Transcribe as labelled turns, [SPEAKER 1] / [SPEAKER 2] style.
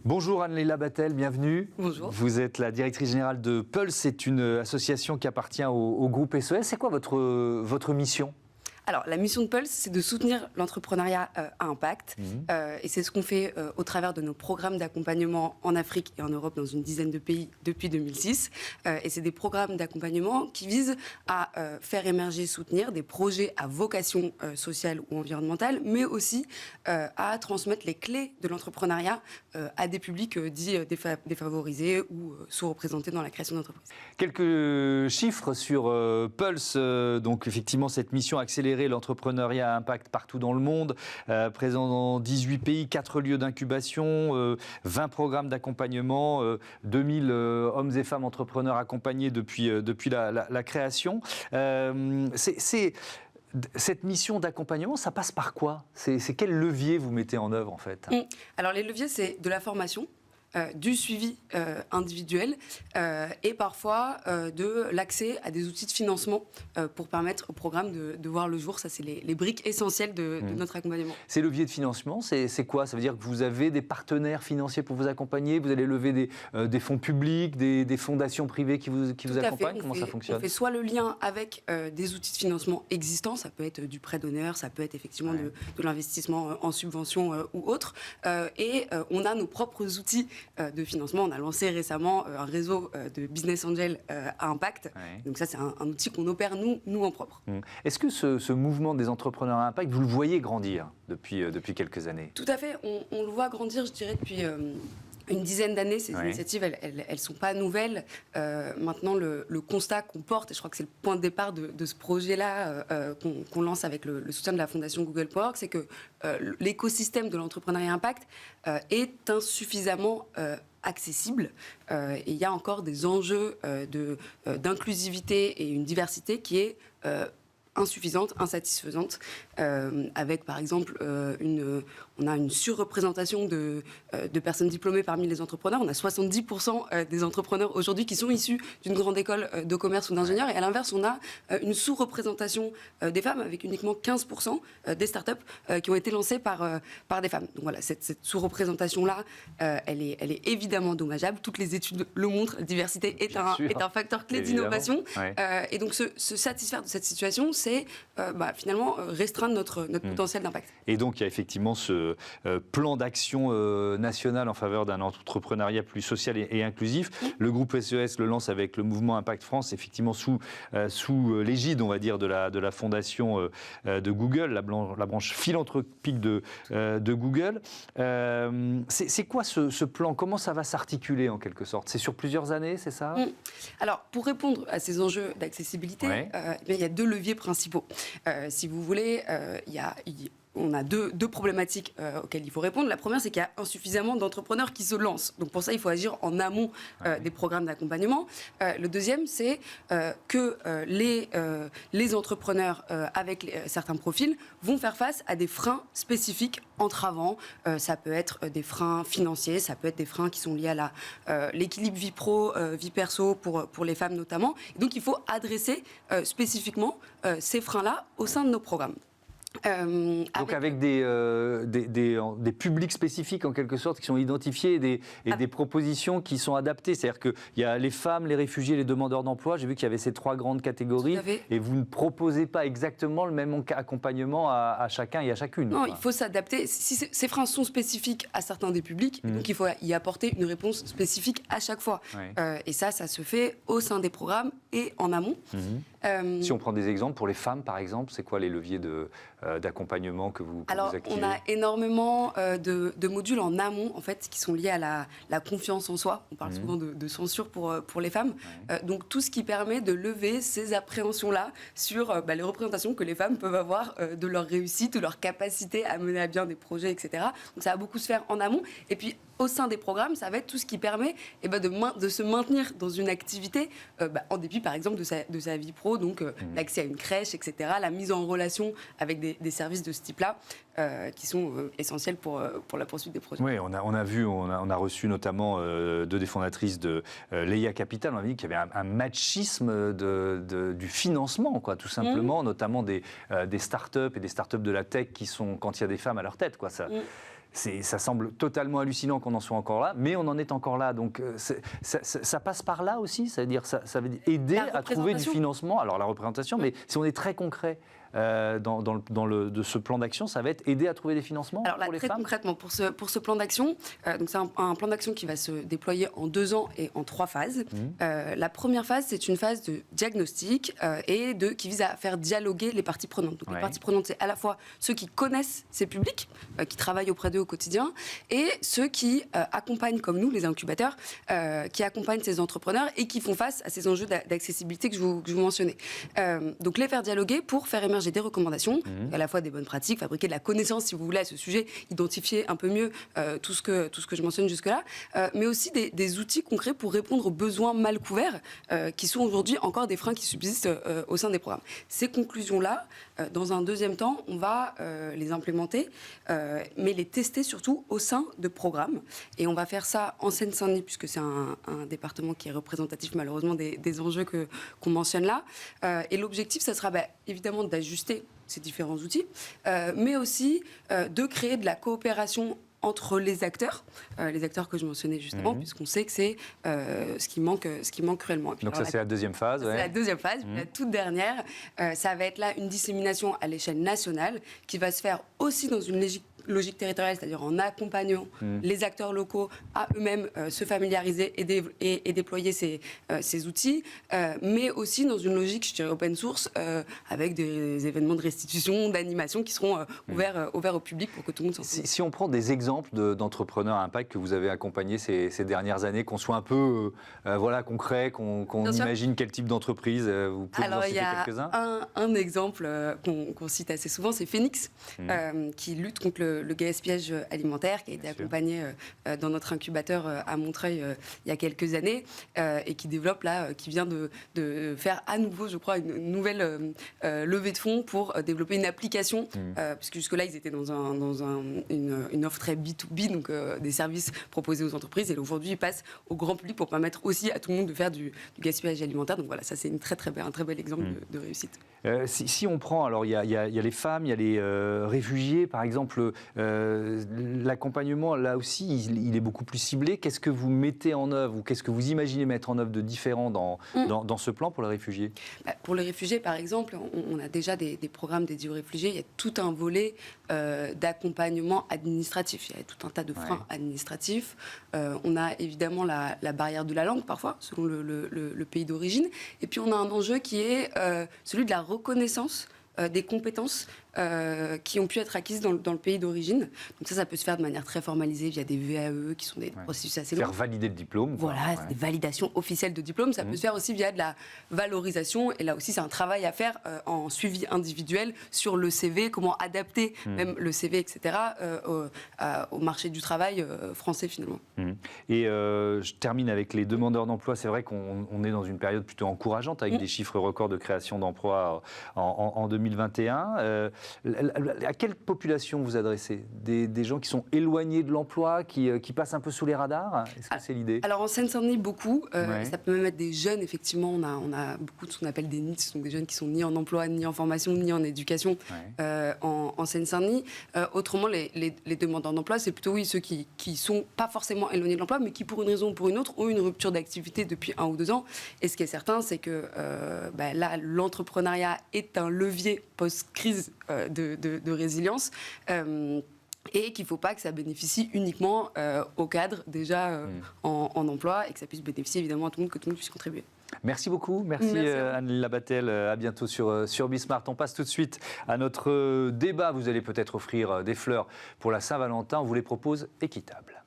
[SPEAKER 1] Bonjour Anne-Léla Battel, bienvenue.
[SPEAKER 2] Bonjour.
[SPEAKER 1] Vous êtes la directrice générale de Pulse, c'est une association qui appartient au groupe SES. C'est quoi votre mission ?
[SPEAKER 2] Alors, la mission de Pulse, c'est de soutenir l'entrepreneuriat à impact. Et c'est ce qu'on fait au travers de nos programmes d'accompagnement en Afrique et en Europe, dans une dizaine de pays depuis 2006. Et c'est des programmes d'accompagnement qui visent à faire émerger, soutenir des projets à vocation sociale ou environnementale, mais aussi à transmettre les clés de l'entrepreneuriat à des publics dits défavorisés ou sous-représentés dans la création d'entreprises.
[SPEAKER 1] Quelques chiffres sur Pulse. Donc, effectivement, cette mission accélérée l'entrepreneuriat à impact partout dans le monde, présent dans 18 pays, 4 lieux d'incubation, 20 programmes d'accompagnement, 2000 hommes et femmes entrepreneurs accompagnés depuis la création. Cette mission d'accompagnement, ça passe par quoi ? C'est quel levier vous mettez en œuvre en fait ?
[SPEAKER 2] Alors les leviers, c'est de la formation, du suivi individuel et parfois de l'accès à des outils de financement pour permettre au programme de voir le jour. Ça, c'est les briques essentielles de notre accompagnement.
[SPEAKER 1] Ces leviers de financement, c'est quoi ? Ça veut dire que vous avez des partenaires financiers pour vous accompagner ? Vous allez lever des fonds publics, des fondations privées qui vous accompagnent ? Comment ça fonctionne ?
[SPEAKER 2] On fait soit le lien avec des outils de financement existants, ça peut être du prêt d'honneur, ça peut être effectivement de l'investissement en subvention ou autre, et on a nos propres outils de financement. On a lancé récemment un réseau de business angels à impact. Donc ça, c'est un outil qu'on opère nous en propre.
[SPEAKER 1] Est-ce que ce mouvement des entrepreneurs à impact, vous le voyez grandir depuis quelques années ?
[SPEAKER 2] Tout à fait. On le voit grandir, je dirais, depuis une dizaine d'années. Ces initiatives, elles sont pas nouvelles. Maintenant, le constat qu'on porte, et je crois que c'est le point de départ de ce projet-là qu'on lance avec le soutien de la Fondation Google Power, c'est que l'écosystème de l'entrepreneuriat impact est insuffisamment accessible. Et il y a encore des enjeux d'inclusivité et une diversité qui est insuffisante, insatisfaisante, avec par exemple on a une surreprésentation de personnes diplômées parmi les entrepreneurs. On a 70% des entrepreneurs aujourd'hui qui sont issus d'une grande école de commerce ou d'ingénieurs, et à l'inverse on a une sous-représentation des femmes avec uniquement 15% des startups qui ont été lancées par des femmes. Donc voilà, cette sous-représentation-là, elle est évidemment dommageable. Toutes les études le montrent, la diversité est un facteur clé d'innovation. Et donc se satisfaire de cette situation, c'est finalement restreindre notre potentiel d'impact.
[SPEAKER 1] Et donc il y a effectivement ce plan d'action national en faveur d'un entrepreneuriat plus social et inclusif. Le groupe SES le lance avec le mouvement Impact France, effectivement sous l'égide, on va dire, de la fondation de Google, la branche philanthropique de Google. C'est quoi ce plan ? Comment ça va s'articuler en quelque sorte ? C'est sur plusieurs années, c'est ça ?
[SPEAKER 2] Alors, pour répondre à ces enjeux d'accessibilité, il y a deux leviers principaux. Si vous voulez, on a deux problématiques auxquelles il faut répondre. La première, c'est qu'il y a insuffisamment d'entrepreneurs qui se lancent. Donc pour ça, il faut agir en amont des programmes d'accompagnement. Le deuxième, c'est que les entrepreneurs avec certains profils vont faire face à des freins spécifiques entravants. Ça peut être des freins financiers, ça peut être des freins qui sont liés à l'équilibre vie pro, vie perso pour les femmes notamment. Et donc il faut adresser spécifiquement ces freins-là au sein de nos programmes.
[SPEAKER 1] Donc avec des publics spécifiques en quelque sorte qui sont identifiés et des propositions qui sont adaptées. C'est-à-dire qu'il y a les femmes, les réfugiés, les demandeurs d'emploi. J'ai vu qu'il y avait ces trois grandes catégories et vous ne proposez pas exactement le même accompagnement à chacun et à chacune.
[SPEAKER 2] Non, il faut s'adapter. Ces freins sont spécifiques à certains des publics, donc il faut y apporter une réponse spécifique à chaque fois. Et ça se fait au sein des programmes et en amont.
[SPEAKER 1] Si on prend des exemples, pour les femmes par exemple, c'est quoi les leviers d'accompagnement que vous activez ?
[SPEAKER 2] On a énormément de modules en amont en fait, qui sont liés à la confiance en soi. On parle souvent de censure pour les femmes. Donc tout ce qui permet de lever ces appréhensions-là sur les représentations que les femmes peuvent avoir de leur réussite, de leur capacité à mener à bien des projets, etc. Donc ça va beaucoup se faire en amont. Et puis au sein des programmes, ça va être tout ce qui permet de se maintenir dans une activité en dépit par exemple de sa vie pro, donc l'accès à une crèche, etc., la mise en relation avec des services de ce type-là. qui sont essentiels pour la poursuite des projets.
[SPEAKER 1] Oui, on a reçu notamment deux des fondatrices de Leia Capital. On a dit qu'il y avait un machisme du financement, quoi, tout simplement, notamment des startups et des startups de la tech qui sont quand il y a des femmes à leur tête, quoi. Ça semble totalement hallucinant qu'on en soit encore là, mais on en est encore là. Donc ça passe par là aussi, c'est-à-dire ça veut dire aider à trouver du financement. Alors la représentation, mais si on est très concret de ce plan d'action, ça va être aider à trouver des financements pour les femmes.
[SPEAKER 2] Très concrètement, pour ce plan d'action, donc c'est un plan d'action qui va se déployer en 2 ans et en 3 phases. La première phase, c'est une phase de diagnostic qui vise à faire dialoguer les parties prenantes. Donc les parties prenantes, c'est à la fois ceux qui connaissent ces publics, qui travaillent auprès d'eux au quotidien, et ceux qui accompagnent, comme nous, les incubateurs, qui accompagnent ces entrepreneurs et qui font face à ces enjeux d'accessibilité que je vous mentionnais. Donc les faire dialoguer pour faire émerger des recommandations, à la fois des bonnes pratiques, fabriquer de la connaissance, si vous voulez, à ce sujet, identifier un peu mieux tout ce que je mentionne jusque-là, mais aussi des outils concrets pour répondre aux besoins mal couverts, qui sont aujourd'hui encore des freins qui subsistent au sein des programmes. Ces conclusions-là, dans un deuxième temps, on va les implémenter, mais les tester surtout au sein de programmes. Et on va faire ça en Seine-Saint-Denis, puisque c'est un département qui est représentatif malheureusement des enjeux qu'on mentionne là. Et l'objectif, ça sera évidemment d'ajuster ces différents outils, mais aussi de créer de la coopération entre les acteurs que je mentionnais justement, puisqu'on sait que c'est ce qui manque cruellement.
[SPEAKER 1] Donc ça, c'est la deuxième phase.
[SPEAKER 2] C'est la deuxième phase. La toute dernière, ça va être là une dissémination à l'échelle nationale qui va se faire aussi dans une logique territoriale, c'est-à-dire en accompagnant les acteurs locaux à eux-mêmes se familiariser et déployer ces outils, mais aussi dans une logique, je dirais, open source, avec des événements de restitution, d'animation qui seront ouverts au public pour que tout le monde s'en souvienne.
[SPEAKER 1] Si on prend des exemples d'entrepreneurs à impact que vous avez accompagnés ces dernières années, qu'on soit un peu concret, qu'on imagine quel type d'entreprise, vous pouvez nous en citer quelques-uns ?
[SPEAKER 2] Un exemple qu'on cite assez souvent, c'est Phoenix, qui lutte contre le gaspillage alimentaire, qui a été accompagné dans notre incubateur à Montreuil il y a quelques années, et qui développe là, qui vient de faire à nouveau, je crois, une nouvelle levée de fonds pour développer une application, puisque jusque-là, ils étaient dans une offre très B2B, donc des services proposés aux entreprises, et aujourd'hui, ils passent au grand public pour permettre aussi à tout le monde de faire du gaspillage alimentaire. Donc voilà, ça c'est un très bel exemple de réussite.
[SPEAKER 1] Si on prend, alors il y a les femmes, il y a les réfugiés, par exemple, l'accompagnement, là aussi, il est beaucoup plus ciblé. Qu'est-ce que vous mettez en œuvre ou qu'est-ce que vous imaginez mettre en œuvre de différent dans ce plan pour les réfugiés ?
[SPEAKER 2] Pour les réfugiés, par exemple, on a déjà des programmes dédiés aux réfugiés. Il y a tout un volet d'accompagnement administratif. Il y a tout un tas de freins administratifs. On a évidemment la barrière de la langue, parfois, selon le pays d'origine. Et puis, on a un enjeu qui est celui de la reconnaissance des compétences qui ont pu être acquises dans le pays d'origine. Donc ça peut se faire de manière très formalisée via des VAE qui sont des processus assez longs.
[SPEAKER 1] Faire valider le diplôme.
[SPEAKER 2] Voilà, des validations officielles de diplôme. Ça peut se faire aussi via de la valorisation. Et là aussi, c'est un travail à faire en suivi individuel sur le CV, comment adapter même le CV, etc., au marché du travail français finalement.
[SPEAKER 1] Et je termine avec les demandeurs d'emploi. C'est vrai qu'on est dans une période plutôt encourageante avec des chiffres records de création d'emplois en 2021. À quelle population vous adressez ? Des gens qui sont éloignés de l'emploi, qui passent un peu sous les radars ? Est-ce que c'est l'idée ?
[SPEAKER 2] Alors en Seine-Saint-Denis, beaucoup. Ça peut même être des jeunes, effectivement. On a beaucoup de ce qu'on appelle des NEET, ce sont des jeunes qui sont ni en emploi, ni en formation, ni en éducation en Seine-Saint-Denis. Autrement, les demandeurs d'emploi, c'est plutôt ceux qui sont pas forcément éloignés de l'emploi, mais qui pour une raison ou pour une autre ont une rupture d'activité depuis 1 ou 2 ans. Et ce qui est certain, c'est que là, l'entrepreneuriat est un levier post-crise de résilience, et qu'il ne faut pas que ça bénéficie uniquement aux cadres déjà en emploi, et que ça puisse bénéficier évidemment à tout le monde, que tout le monde puisse contribuer.
[SPEAKER 1] Merci beaucoup, merci Anne Labatelle, à bientôt sur Bismart. On passe tout de suite à notre débat. Vous allez peut-être offrir des fleurs pour la Saint-Valentin, on vous les propose équitables.